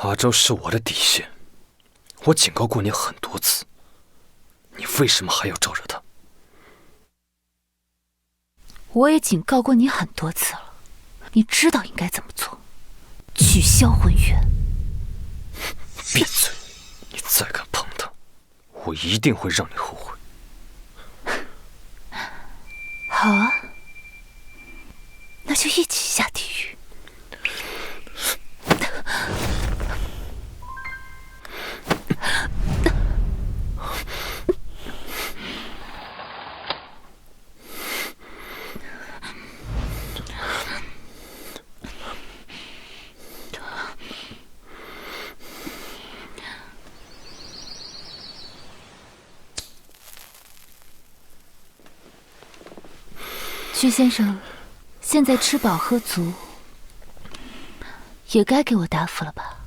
阿周是我的底線，我警告過你很多次，你為什麼還要招惹他？我也警告過你很多次了，你知道應該怎麼做，取消婚約。閉嘴！你再敢碰他，我一定會讓你後悔。好啊，那就一起下地獄。徐先生，现在吃饱喝足，也该给我答复了吧？